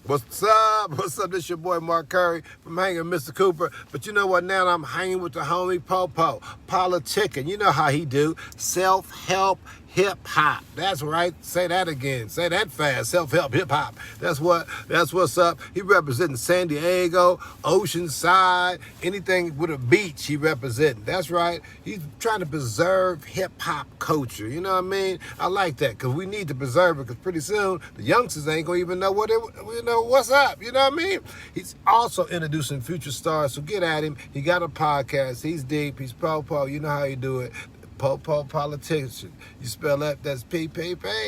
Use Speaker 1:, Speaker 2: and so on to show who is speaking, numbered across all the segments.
Speaker 1: What's up? What's up? This your boy Mark Carey from Hanging with Mr. Cooper. But you know what? Now I'm hanging with the homie PoPolitickin. You know how he do. Self-help hip-hop. That's right. Say that again. Say that fast. Self-help hip-hop. That's what's up. He representing San Diego, Oceanside, anything with a beach he representing. That's right. He's trying to preserve hip-hop culture. You know what I mean? I like that because we need to preserve it because pretty soon the youngsters ain't going to even know what's up. You know what I mean? He's also introducing future stars. So get at him. He got a podcast. He's deep. He's po-po. You know how you do it. PoPolitickin. You spell that, that's P.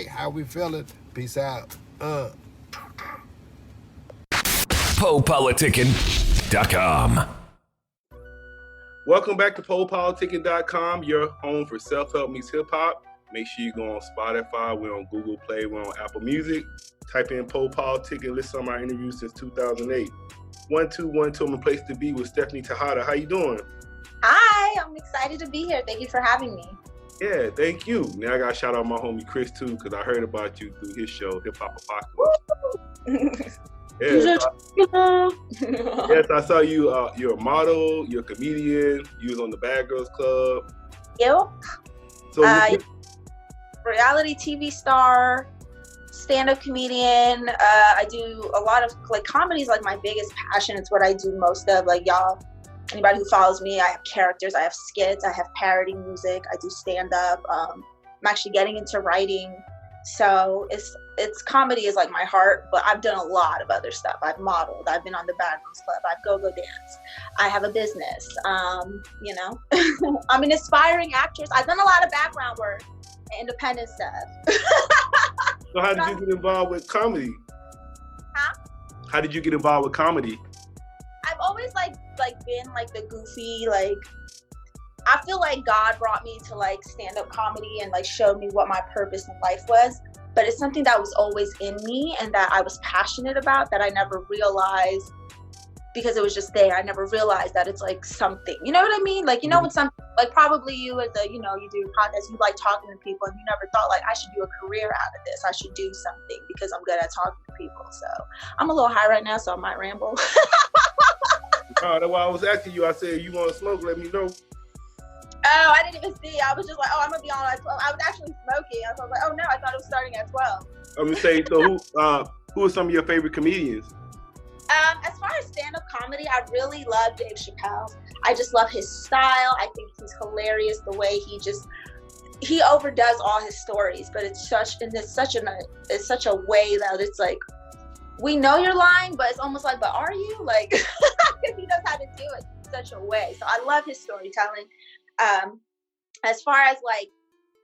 Speaker 1: How we feeling? Peace out.
Speaker 2: PoPolitickin.com.
Speaker 3: Welcome back to PoPolitickin.com, your home for self-help meets hip-hop. Make sure you go on Spotify. We're on Google Play. We're on Apple Music. Type in PoPolitickin. Listen to my interviews since 2008. 1212, I'm a place to be with Stephanie Tejada. How you doing?
Speaker 4: Hi, I'm excited to be here. Thank you for having me.
Speaker 3: Yeah, thank you. Now I got to shout out my homie Chris, too, because I heard about you through his show, Hip Hop Apocalypse. Yes, I saw you. You're a model. You're a comedian. You was on the Bad Girls Club.
Speaker 4: Yep.
Speaker 3: So
Speaker 4: reality TV star, stand-up comedian. I do a lot of comedy is my biggest passion. It's what I do most of. Y'all, anybody who follows me, I have characters. I have skits. I have parody music. I do stand-up. I'm actually getting into writing. So it's comedy is my heart, but I've done a lot of other stuff. I've modeled. I've been on the Bad Girls Club. I've go dance. I have a business. I'm an aspiring actress. I've done a lot of background work and independent stuff.
Speaker 3: So how did you get involved with comedy?
Speaker 4: Huh?
Speaker 3: How did you get involved with comedy?
Speaker 4: I've always been the goofy, I feel like God brought me to stand-up comedy and showed me what my purpose in life was. But it's something that was always in me and that I was passionate about that I never realized because it was just there. I never realized that it's something. You know what I mean? When something probably you as you do your podcast, you like talking to people and you never thought I should do a career out of this. I should do something because I'm good at talking to people. So I'm a little high right now, so I might ramble.
Speaker 3: That's why I was asking you. I said, you want to smoke? Let me know.
Speaker 4: Oh, I didn't even see. I was just I'm going to be on at 12. I was actually smoking. I was oh no, I thought it was starting at 12.
Speaker 3: I'm going to say, so who are some of your favorite comedians?
Speaker 4: As far as stand-up comedy, I really love Dave Chappelle. I just love his style. I think he's hilarious the way he overdoes all his stories, but it's such a way that it's we know you're lying, but it's almost but are you? He knows how to do it in such a way. So I love his storytelling. As far as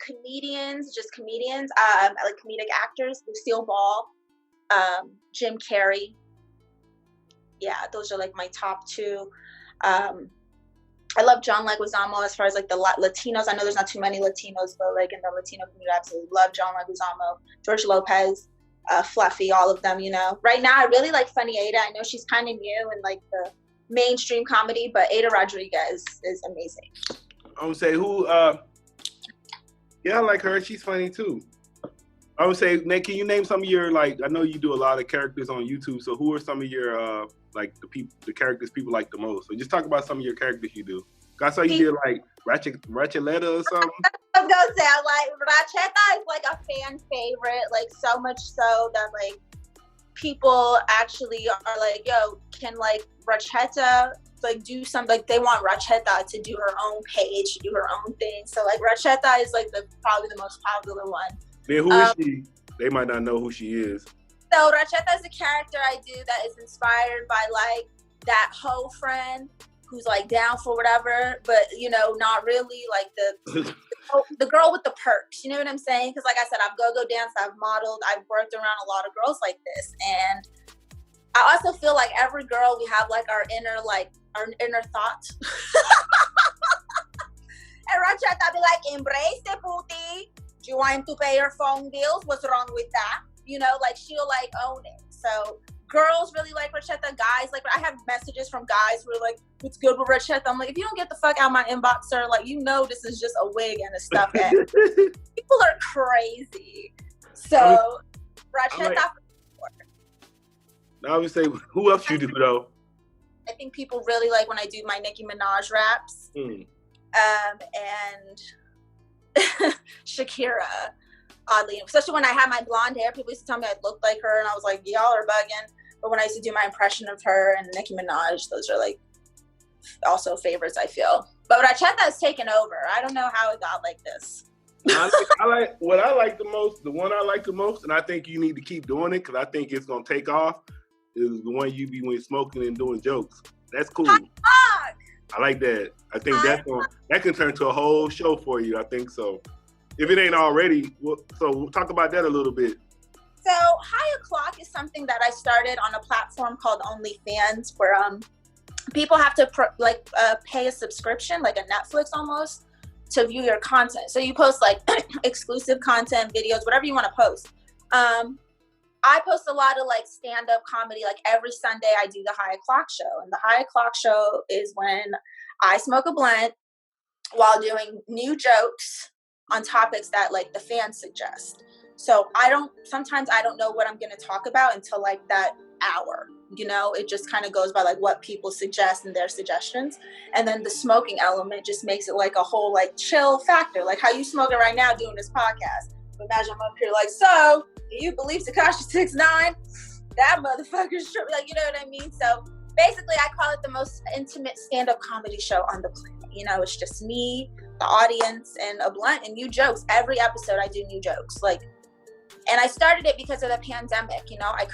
Speaker 4: comedians, I like comedic actors, Lucille Ball, Jim Carey. Yeah, those are my top two. I love John Leguizamo as far as the Latinos. I know there's not too many Latinos, but in the Latino community, I absolutely love John Leguizamo, George Lopez, Fluffy, all of them, Right now, I really like Funny Ada. I know she's kind of new in the mainstream comedy, but Ada Rodriguez is amazing.
Speaker 3: I would say who, yeah, I like her. She's funny too. I would say, Nate, can you name some of your, I know you do a lot of characters on YouTube, so who are some of your, the characters people like the most? So just talk about some of your characters you do. I saw you did, Ratcheletta or something.
Speaker 4: I was going to say, Ratchetta is, a fan favorite, so much so that, people actually are yo, can, Ratchetta, do something, they want Ratchetta to do her own page, to do her own thing. So, Ratchetta is, probably the most popular one.
Speaker 3: Then who is she? They might not know who she is.
Speaker 4: So Ratchetta is a character I do that is inspired by that hoe friend who's down for whatever, but not really the girl with the perks. You know what I'm saying? Because I said, I've go dance, I've modeled, I've worked around a lot of girls like this, and I also feel every girl we have our inner thoughts. And Ratchetta be embrace it, booty. Do you want him to pay your phone bills? What's wrong with that? She'll own it. So girls really like Ratchetta. Guys, I have messages from guys who are what's good with Ratchetta? I'm if you don't get the fuck out of my inbox, sir, this is just a wig and a stuffed head. People are crazy. So Ratchetta.
Speaker 3: I would say, who else you do though?
Speaker 4: I think people really like when I do my Nicki Minaj raps. And Shakira, oddly, especially when I had my blonde hair, people used to tell me I looked like her, and I was like, y'all are bugging. But when I used to do my impression of her and Nicki Minaj, those are like also favorites, I feel. But Racheta has taken over. I don't know how it got like this.
Speaker 3: I like what I like the most. The one I like the most, and I think you need to keep doing it because I think it's gonna take off. Is the one you be when smoking and doing jokes. That's cool. I like that. I think that can turn to a whole show for you. I think so. If it ain't already, so we'll talk about that a little bit.
Speaker 4: So High O'Clock is something that I started on a platform called OnlyFans, where people have to pay a subscription, like a Netflix almost, to view your content. So you post like exclusive content, videos, whatever you want to post. I post a lot of like stand-up comedy. Like every Sunday I do the High O'Clock show. And the High O'Clock show is when I smoke a blunt while doing new jokes on topics that like the fans suggest. So sometimes I don't know what I'm going to talk about until like that hour, you know, it just kind of goes by like what people suggest and their suggestions. And then the smoking element just makes it like a whole like chill factor, like how you smoking right now doing this podcast. Imagine I'm up here like, so do you believe Tekashi 6ix9ine? That motherfucker's true. Like, you know what I mean? So basically I call it the most intimate stand-up comedy show on the planet. You know, it's just me, the audience, and a blunt and new jokes. Every episode I do new jokes. Like, and I started it because of the pandemic. You know, I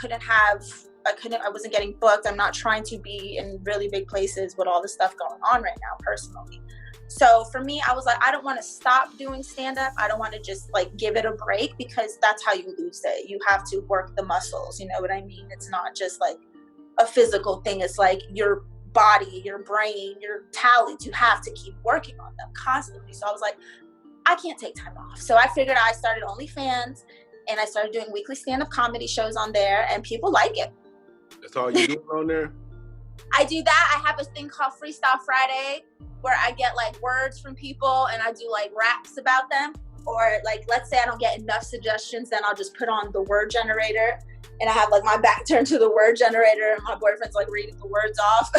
Speaker 4: wasn't getting booked. I'm not trying to be in really big places with all the stuff going on right now personally. So for me, I was like, I don't want to stop doing stand-up. I don't want to just like give it a break, because that's how you lose it. You have to work the muscles. You know what I mean? It's not just like a physical thing. It's like your body, your brain, your talents. You have to keep working on them constantly. So I was like, I can't take time off. So I figured I started OnlyFans, and I started doing weekly stand-up comedy shows on there, and people like it.
Speaker 3: That's all you do on there?
Speaker 4: I do that. I have a thing called Freestyle Friday, where I get like words from people and I do like raps about them. Or like, let's say I don't get enough suggestions, then I'll just put on the word generator, and I have like my back turned to the word generator, and my boyfriend's like reading the words off.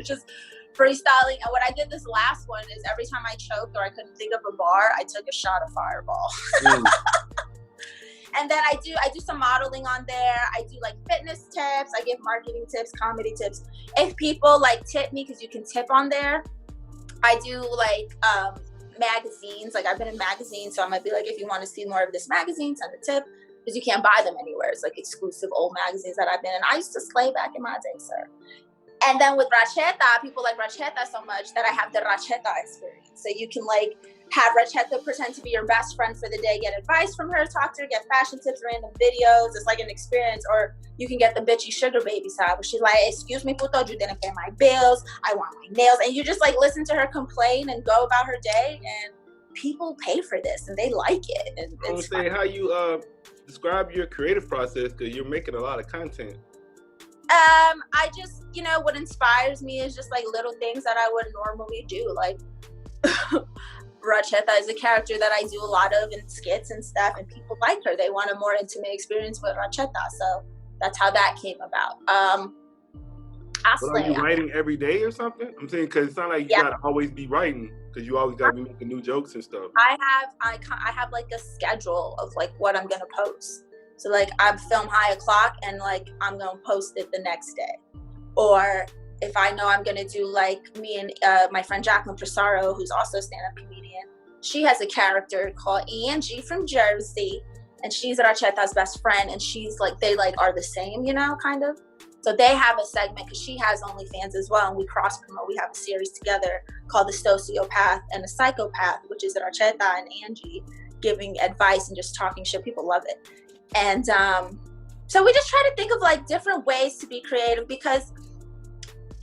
Speaker 4: Just freestyling. And what I did this last one is every time I choked or I couldn't think of a bar, I took a shot of Fireball. And then I do some modeling on there. I do like fitness tips. I give marketing tips, comedy tips. If people like tip me, because you can tip on there, I do like magazines. Like I've been in magazines, so I might be like, if you want to see more of this magazine, send a tip, because you can't buy them anywhere. It's like exclusive old magazines that I've been in. I used to slay back in my day, sir. And then with Racheta, people like Racheta so much that I have the Racheta experience. So you can like have Racheta pretend to be your best friend for the day, get advice from her, talk to her, get fashion tips, random videos. It's like an experience. Or you can get the bitchy sugar baby side, where she's like, excuse me, puto, you didn't pay my bills. I want my nails. And you just like listen to her complain and go about her day. And people pay for this and they like it. And
Speaker 3: I want to say how you describe your creative process, because you're making a lot of content.
Speaker 4: I just, you know, what inspires me is just like little things that I would normally do. Like Racheta is a character that I do a lot of in skits and stuff, and people like her. They want a more intimate experience with Racheta. So that's how that came about.
Speaker 3: But are you writing every day or something? I'm saying, because it's not like you gotta always be writing, because you always gotta be making new jokes and stuff.
Speaker 4: I have like a schedule of like what I'm gonna post. So like I film High O'Clock, and like I'm gonna post it the next day. Or if I know I'm gonna do like me and my friend Jacqueline Presaro, who's also a stand-up comedian, she has a character called Angie from Jersey, and she's Racheta's best friend, and she's like, they like are the same, you know, kind of. So they have a segment, because she has OnlyFans as well, and we cross promote. We have a series together called The Sociopath and the Psychopath, which is Racheta and Angie giving advice and just talking shit. People love it. And so we just try to think of like different ways to be creative, because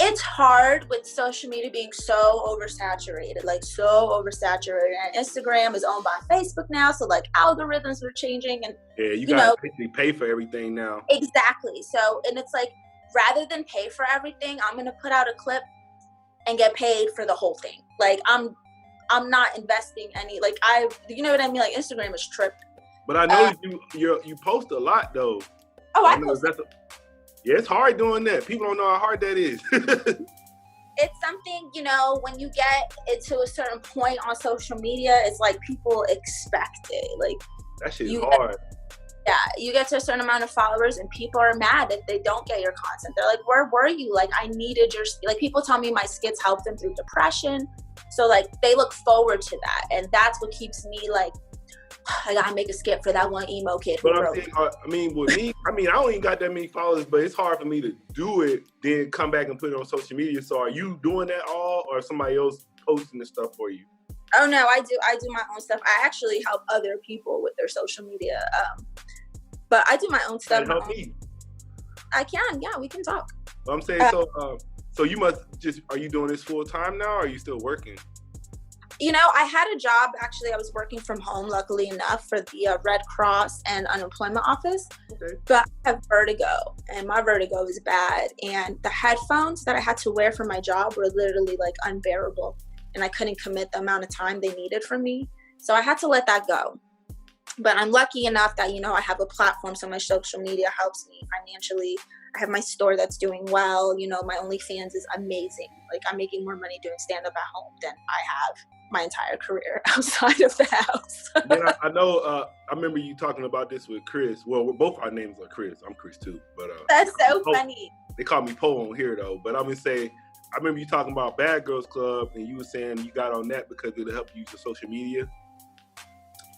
Speaker 4: it's hard with social media being so oversaturated. And Instagram is owned by Facebook now, so like algorithms are changing, and
Speaker 3: you gotta basically pay for everything now.
Speaker 4: Exactly. So, and it's like, rather than pay for everything, I'm gonna put out a clip and get paid for the whole thing. Like I'm not investing any, like you know what I mean? Like Instagram is tripping.
Speaker 3: But I know you post a lot though.
Speaker 4: Oh, I post.
Speaker 3: Yeah, it's hard doing that. People don't know how hard that is.
Speaker 4: It's something, you know, when you get it to a certain point on social media, it's like people expect it. Like
Speaker 3: That shit is hard.
Speaker 4: You get to a certain amount of followers and people are mad if they don't get your content. They're like, where were you? Like, I needed your, like, people tell me my skits helped them through depression. So like, they look forward to that. And that's what keeps me like, I gotta make a skit for that one emo kid.
Speaker 3: But I'm saying, I mean, with me, I don't even got that many followers, but it's hard for me to do it, then come back and put it on social media. So are you doing that all, or somebody else posting the stuff for you?
Speaker 4: Oh no, I do my own stuff. I actually help other people with their social media. But I do my own stuff.
Speaker 3: Help me.
Speaker 4: I can, yeah, we can talk.
Speaker 3: But I'm saying, so you must just, are you doing this full time now, or are you still working?
Speaker 4: You know, I had a job, actually, I was working from home, luckily enough, for the Red Cross and unemployment office.
Speaker 3: Okay.
Speaker 4: But I have vertigo, and my vertigo is bad. And the headphones that I had to wear for my job were literally like unbearable. And I couldn't commit the amount of time they needed from me. So I had to let that go. But I'm lucky enough that, you know, I have a platform, so my social media helps me financially. I have my store that's doing well. You know, my OnlyFans is amazing. Like, I'm making more money doing stand-up at home than I have my entire career outside of the house.
Speaker 3: Then I know, I remember you talking about this with Chris. Well, both our names are Chris. I'm Chris too. But
Speaker 4: that's so funny.
Speaker 3: They call me Po on here though. But I'm going to say, I remember you talking about Bad Girls Club, and you were saying you got on that because it'll help you use your social media.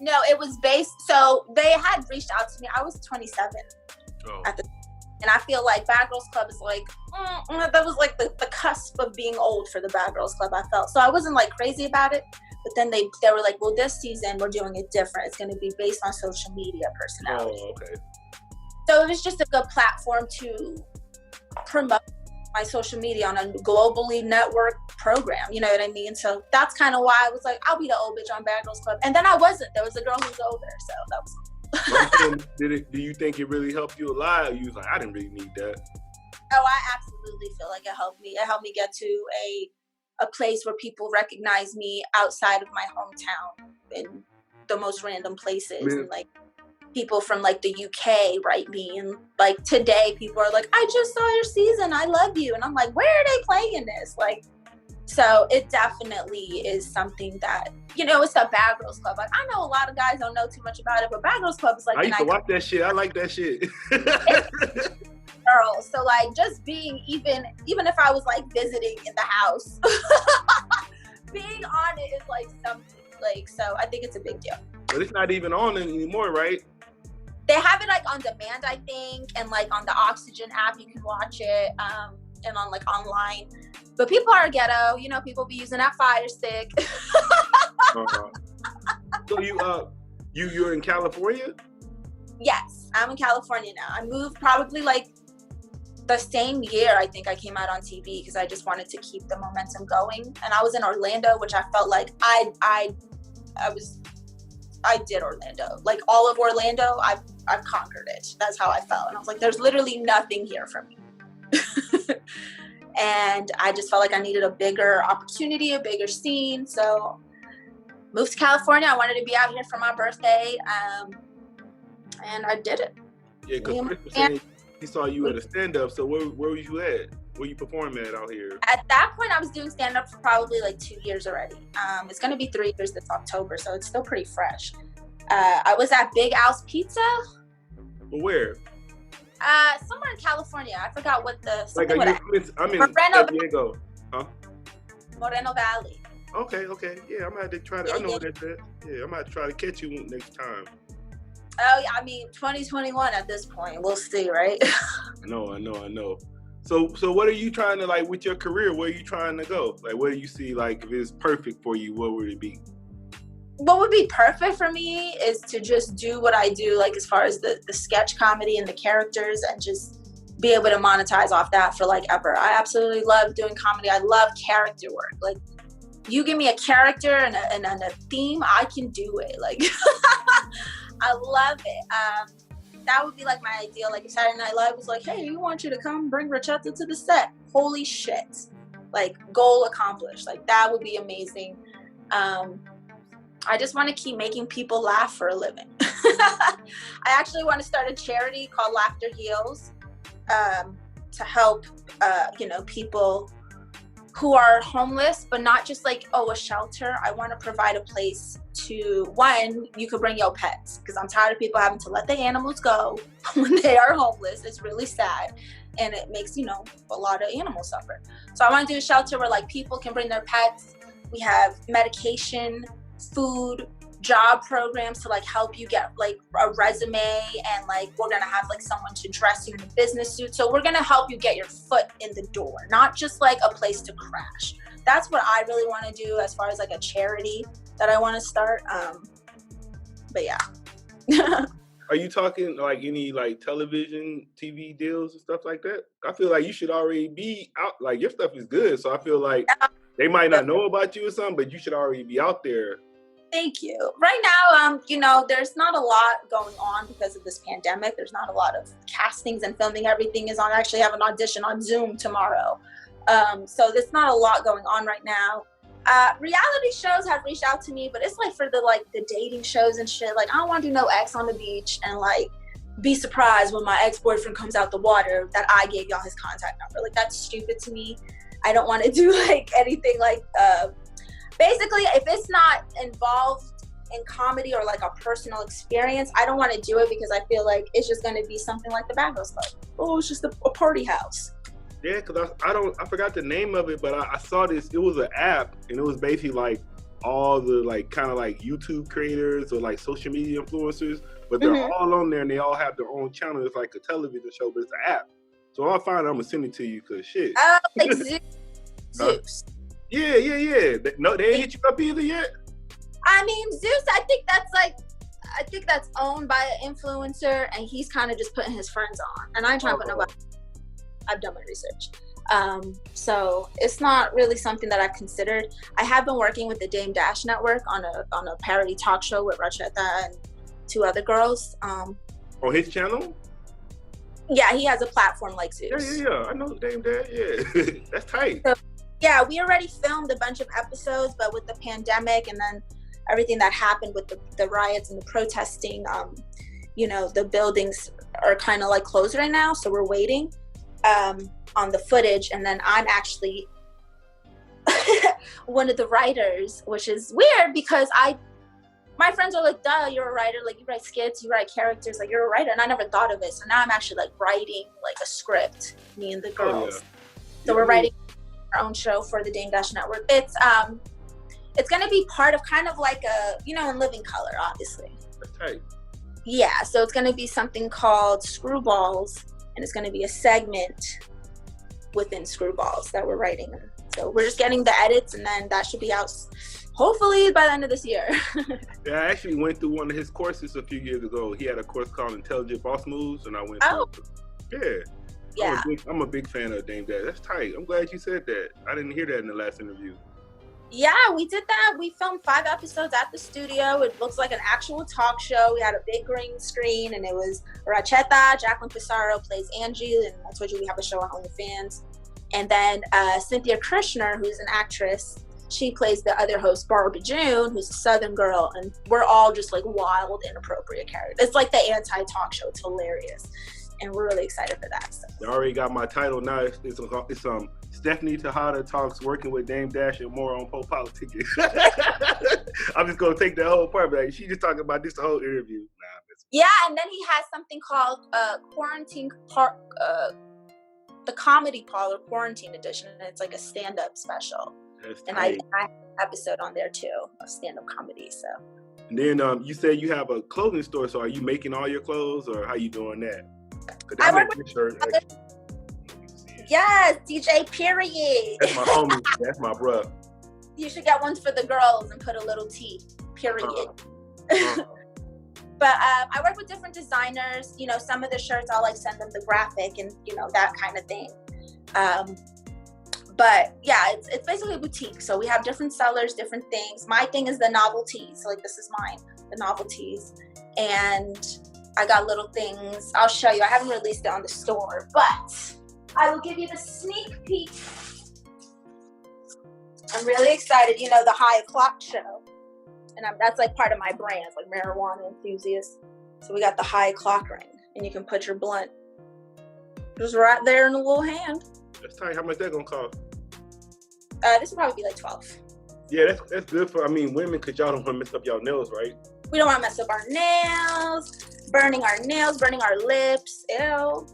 Speaker 4: No, it was based, so they had reached out to me. I was 27 at the time. And I feel like Bad Girls Club is like, that was like the cusp of being old for the Bad Girls Club, I felt. So I wasn't like crazy about it. But then they were like, well, this season we're doing it different. It's going to be based on social media personality.
Speaker 3: Oh, okay.
Speaker 4: So it was just a good platform to promote my social media on a globally networked program. You know what I mean? So that's kind of why I was like, I'll be the old bitch on Bad Girls Club. And then I wasn't. There was a girl who was older. So that was
Speaker 3: do you think it really helped you a lot? Or you was like, I didn't really need that.
Speaker 4: Oh, I absolutely feel like it helped me. It helped me get to a place where people recognize me outside of my hometown in the most random places.
Speaker 3: Man.
Speaker 4: And like people from like the UK write me, and like today people are like, I just saw your season, I love you. And I'm like, where are they playing this? Like, so it definitely is something that, you know, it's a Bad Girls Club. Like, I know a lot of guys don't know too much about it, but Bad Girls Club is like,
Speaker 3: I used to watch that shit. I like that shit.
Speaker 4: Girl, so like just being, even if I was like visiting in the house, being on it is like something. Like, so I think it's a big deal.
Speaker 3: But it's not even on anymore, right?
Speaker 4: They have it like on demand, I think, and like on the Oxygen app you can watch it, and on like online. But people are ghetto, you know, people be using that Fire Stick.
Speaker 3: So you're in California?
Speaker 4: Yes, I'm in California now. I moved probably like the same year I think I came out on TV, because I just wanted to keep the momentum going. And I was in Orlando, which I felt like I did Orlando. Like all of Orlando, I've conquered it. That's how I felt. And I was like, there's literally nothing here for me. And I just felt like I needed a bigger opportunity, a bigger scene. So moved to California. I wanted to be out here for my birthday. And I did it.
Speaker 3: Yeah, because Chris was saying he saw you at a stand-up. So where were you at? Where you performing at out here?
Speaker 4: At that point, I was doing stand-up for probably like 2 years already. It's going to be 3 years this October, so it's still pretty fresh. I was at Big Al's Pizza.
Speaker 3: But where?
Speaker 4: Somewhere in California. I forgot what the...
Speaker 3: Like, I'm in
Speaker 4: Moreno,
Speaker 3: San Diego. Huh?
Speaker 4: Moreno Valley.
Speaker 3: Okay. Yeah, I'm going to have to try to... I know what that's at. Yeah, I'm going to have to try to catch you next time.
Speaker 4: Oh, yeah, I mean, 2021 at this point. We'll see, right?
Speaker 3: I know. So what are you trying to, like, with your career, where are you trying to go? Like, where do you see, like, if it's perfect for you, what would it be?
Speaker 4: What would be perfect for me is to just do what I do, like as far as the sketch comedy and the characters, and just be able to monetize off that for like ever. I absolutely love doing comedy. I love character work. Like, you give me a character and a theme, I can do it. Like, I love it. That would be like my ideal. Like if Saturday Night Live was like, hey, we want you to come bring Rachetta to the set. Holy shit. Like, goal accomplished. Like, that would be amazing. I just want to keep making people laugh for a living. I actually want to start a charity called Laughter Heals. to help, people who are homeless, but not just like, a shelter. I want to provide a place to, one, you could bring your pets, because I'm tired of people having to let the animals go when they are homeless. It's really sad, and it makes, a lot of animals suffer. So I want to do a shelter where like people can bring their pets. We have medication, food, job programs to like help you get like a resume, and like we're gonna have like someone to dress you in a business suit. So we're gonna help you get your foot in the door, not just like a place to crash. That's what I really want to do as far as like a charity that I want to start. But yeah.
Speaker 3: Are you talking like any like television, TV deals and stuff like that? I feel like you should already be out. Like your stuff is good, so I feel like they might not know about you or something, but you should already be out there.
Speaker 4: Thank you. Right now, there's not a lot going on because of this pandemic. There's not a lot of castings and filming. Everything is on. I actually have an audition on Zoom tomorrow. So there's not a lot going on right now. Reality shows have reached out to me, but it's like for the dating shows and shit. Like I don't want to do no ex on the beach and like be surprised when my ex-boyfriend comes out the water that I gave y'all his contact number. Like that's stupid to me. I don't want to do like anything like basically, if it's not involved in comedy or like a personal experience, I don't want to do it because I feel like it's just going to be something like the Bad Girls Club. Oh, it's just a party house.
Speaker 3: Yeah, because I forgot the name of it, but I saw this. It was an app, and it was basically like all the like kind of like YouTube creators or like social media influencers, but they're all on there and they all have their own channel. It's like a television show, but it's an app. So I'll find it, I'm gonna send it to you because shit.
Speaker 4: Oh, like Zeus.
Speaker 3: Yeah. No, they ain't hit you up either yet?
Speaker 4: I mean, Zeus, I think that's owned by an influencer, and he's kind of just putting his friends on. And I ain't trying to put nobody. I've done my research. So it's not really something that I've considered. I have been working with the Dame Dash Network on a parody talk show with Racheta and two other girls.
Speaker 3: On his channel?
Speaker 4: Yeah, he has a platform like Zeus.
Speaker 3: Yeah. I know Dame Dash. Yeah, that's tight.
Speaker 4: So, yeah, we already filmed a bunch of episodes, but with the pandemic and then everything that happened with the riots and the protesting, the buildings are kind of like closed right now. So we're waiting on the footage. And then I'm actually one of the writers, which is weird because my friends are like, duh, you're a writer. Like you write skits, you write characters, like you're a writer. And I never thought of it. So now I'm actually like writing like a script, me and the girls.
Speaker 3: Oh, yeah.
Speaker 4: So we're writing our own show for the Dame Dash Network. It's going to be part of kind of like a, in Living Color, obviously.
Speaker 3: That's tight.
Speaker 4: Yeah, so it's going to be something called Screwballs, and it's going to be a segment within Screwballs that we're writing. So we're just getting the edits, and then that should be out hopefully by the end of this year.
Speaker 3: Yeah, I actually went through one of his courses a few years ago. He had a course called Intelligent Boss Moves, and I went through it. Yeah. I'm a big fan of Dame Dash. That's tight. I'm glad you said that. I didn't hear that in the last interview.
Speaker 4: Yeah, we did that. We filmed 5 episodes at the studio. It looks like an actual talk show. We had a big green screen, and it was Racheta, Jacqueline Pissarro plays Angie, and I told you we have a show on OnlyFans. And then Cynthia Krishner, who's an actress, she plays the other host, Barbara June, who's a Southern girl, and we're all just like wild, inappropriate characters. It's like the anti-talk show. It's hilarious. And we're really excited for that. So.
Speaker 3: I already got my title now. It's Stephanie Tejada talks working with Dame Dash and more on PoPolitickin. I'm just gonna take that whole part, but like, she just talking about this the whole interview.
Speaker 4: Yeah, and then he has something called Quarantine Park, the Comedy Parlor Quarantine Edition, and it's like a stand-up special. And I have an episode on there too of stand-up comedy. So.
Speaker 3: And then you said you have a clothing store. So are you making all your clothes, or how you doing that?
Speaker 4: I work with yes, DJ Period.
Speaker 3: That's my homie. That's my bro.
Speaker 4: You should get ones for the girls and put a little T. Period. But I work with different designers. Some of the shirts I'll like send them the graphic and that kind of thing. But yeah, it's basically a boutique. So we have different sellers, different things. My thing is the novelties. So like this is mine, the novelties, and I got little things. I'll show you. I haven't released it on the store, but I will give you the sneak peek. I'm really excited. The High O'Clock show. And that's like part of my brand. It's like marijuana enthusiast. So we got the High O'Clock ring. And you can put your blunt Just right there in the little hand.
Speaker 3: That's tight. How much that gonna cost?
Speaker 4: This would probably be like 12.
Speaker 3: Yeah, that's good for, women, because y'all don't want to mess up y'all nails, right?
Speaker 4: We don't want to mess up our nails, burning our lips. Ew.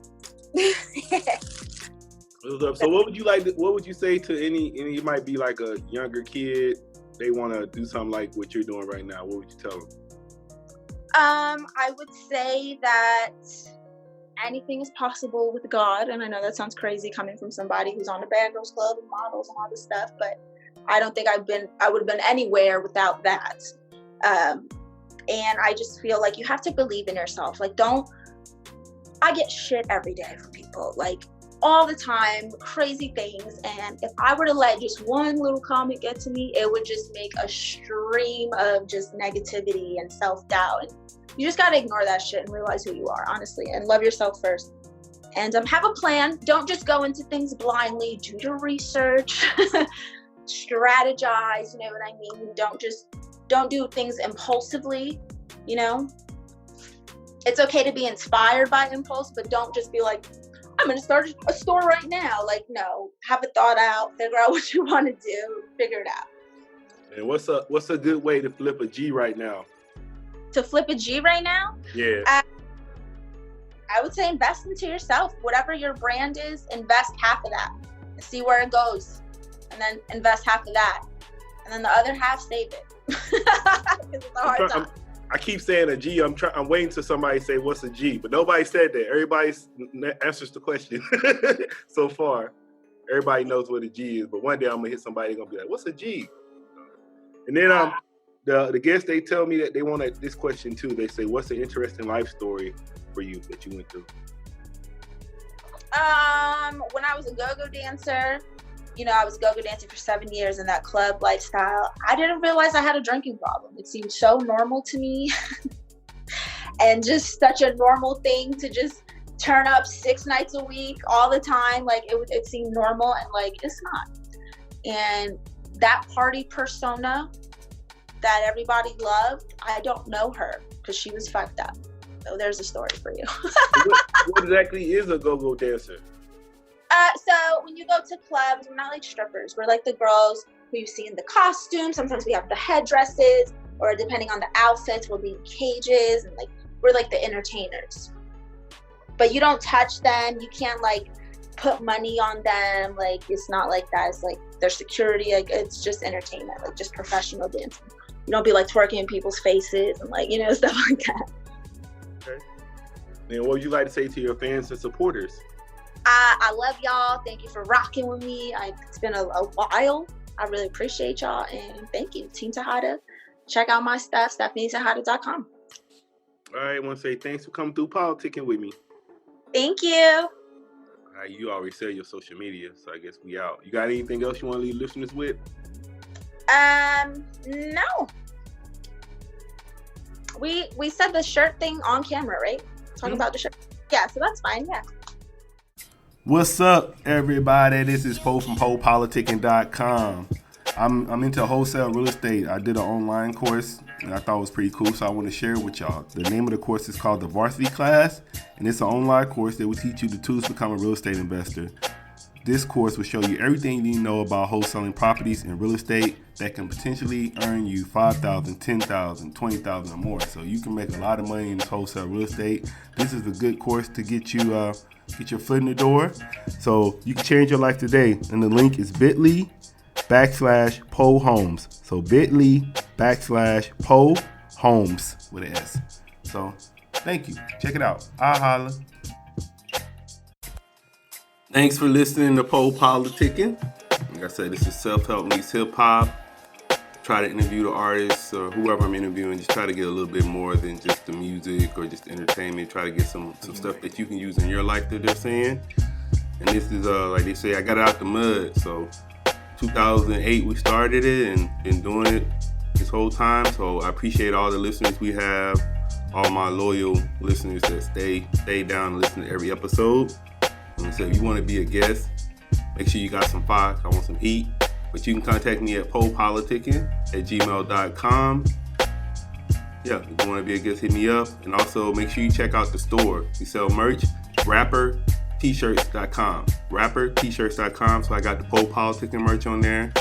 Speaker 3: So what would you say to any, it might be like a younger kid, they want to do something like what you're doing right now? What would you tell them?
Speaker 4: I would say that anything is possible with God. And I know that sounds crazy coming from somebody who's on the Bad Girls Club and models and all this stuff, but I don't think I would have been anywhere without that. And I just feel like you have to believe in yourself. Like, I get shit every day from people, like all the time, crazy things. And if I were to let just one little comment get to me, it would just make a stream of just negativity and self-doubt. And you just got to ignore that shit and realize who you are, honestly, and love yourself first. And have a plan. Don't just go into things blindly. Do your research, strategize, you know what I mean? Don't do things impulsively, you know? It's okay to be inspired by impulse, but don't just be like, I'm going to start a store right now. Like, no, have it thought out, figure out what you want to do, figure it out.
Speaker 3: And what's a good way to flip a G right now?
Speaker 4: To flip a G right now?
Speaker 3: Yeah.
Speaker 4: I would say invest into yourself. Whatever your brand is, invest half of that. See where it goes. And then invest half of that. And then the other half, save it. It's a hard time.
Speaker 3: I keep saying a G. I'm waiting till somebody say, what's a G? But nobody said that. Everybody answers the question so far. Everybody knows what a G is. But one day I'm going to hit somebody going to be like, what's a G? And then the guests, they tell me that they want this question too. They say, what's an interesting life story for you that you went through?
Speaker 4: When I was a go-go dancer, I was go-go dancing for 7 years in that club lifestyle. I didn't realize I had a drinking problem. It seemed so normal to me and just such a normal thing to just turn up 6 nights a week all the time. Like it seemed normal, and like, it's not. And that party persona that everybody loved, I don't know her because she was fucked up. So there's a story for you.
Speaker 3: What exactly is a go-go dancer?
Speaker 4: So when you go to clubs, we're not like strippers. We're like the girls who you see in the costumes. Sometimes we have the headdresses, or depending on the outfits, we'll be in cages, and like we're like the entertainers. But you don't touch them. You can't like put money on them. Like it's not like that. It's like their security. Like it's just entertainment. Like just professional dancing. You don't be like twerking in people's faces and like stuff like that.
Speaker 3: Okay. And what would you like to say to your fans and supporters?
Speaker 4: I love y'all. Thank you for rocking with me. It's been a while. I really appreciate y'all, and thank you, Team Tejada. Check out my stuff, StephanieTejada.com.
Speaker 3: All right, I want to say thanks for coming through politicking with me.
Speaker 4: Thank you.
Speaker 3: All right, you already said your social media, so I guess we out. You got anything else you want to leave listeners with?
Speaker 4: No. We said the shirt thing on camera, right? Talking about the shirt. Yeah, so that's fine. Yeah.
Speaker 3: What's up, everybody? This is Po from PoPolitickin.com. I'm into wholesale real estate. I did an online course, and I thought it was pretty cool, so I want to share it with y'all. The name of the course is called the Varsity Class, and it's an online course that will teach you the tools to become a real estate investor. This course will show you everything you need to know about wholesaling properties and real estate that can potentially earn you $5,000, $10,000, $20,000 or more. So you can make a lot of money in this wholesale real estate. This is a good course to get you get your foot in the door. So you can change your life today. And the link is bit.ly/Po Homes. So bit.ly/Po Homes with an S. So thank you. Check it out. I'll holla. Thanks for listening to PoPolitickin. Like I said, this is self-help meets hip-hop. Try to interview the artists or whoever I'm interviewing. Just try to get a little bit more than just the music or just entertainment. Try to get some stuff that you can use in your life that they're saying. And this is, like they say, I got it out the mud. So 2008 we started it and been doing it this whole time. So I appreciate all the listeners we have, all my loyal listeners that stay down and listen to every episode. And so if you want to be a guest, make sure you got some fox. I want some heat. But you can contact me at PoPolitickin@gmail.com. Yeah, if you want to be a guest, hit me up. And also make sure you check out the store. We sell merch, wrapper, rappertshirts.com. Rappertshirts.com. So I got the PoPolitickin merch on there.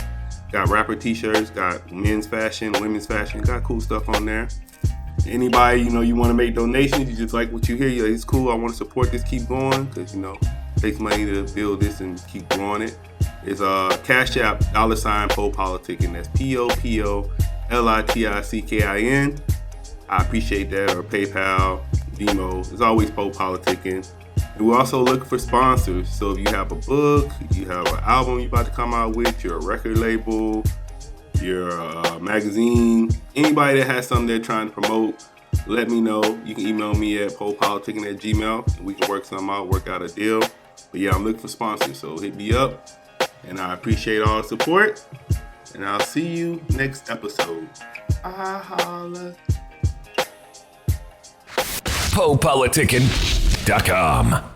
Speaker 3: Got rapper t-shirts, got men's fashion, women's fashion, got cool stuff on there. Anybody, you want to make donations, you just like what you hear, it's cool, I want to support this, keep going, because, it takes money to build this and keep growing it. It's Cash App, $PoPolitickin. That's PoPolitickin. I appreciate that, or PayPal, Venmo. It's always PoPolitickin. And we're also looking for sponsors. So if you have a book, you have an album you're about to come out with, you're a record label, you're a magazine, anybody that has something they're trying to promote, let me know. You can email me at PoPolitickin@gmail.com, and we can work something out, work out a deal. But yeah, I'm looking for sponsors, so hit me up. And I appreciate all the support. And I'll see you next episode. Holla.
Speaker 2: PoPolitickin.com.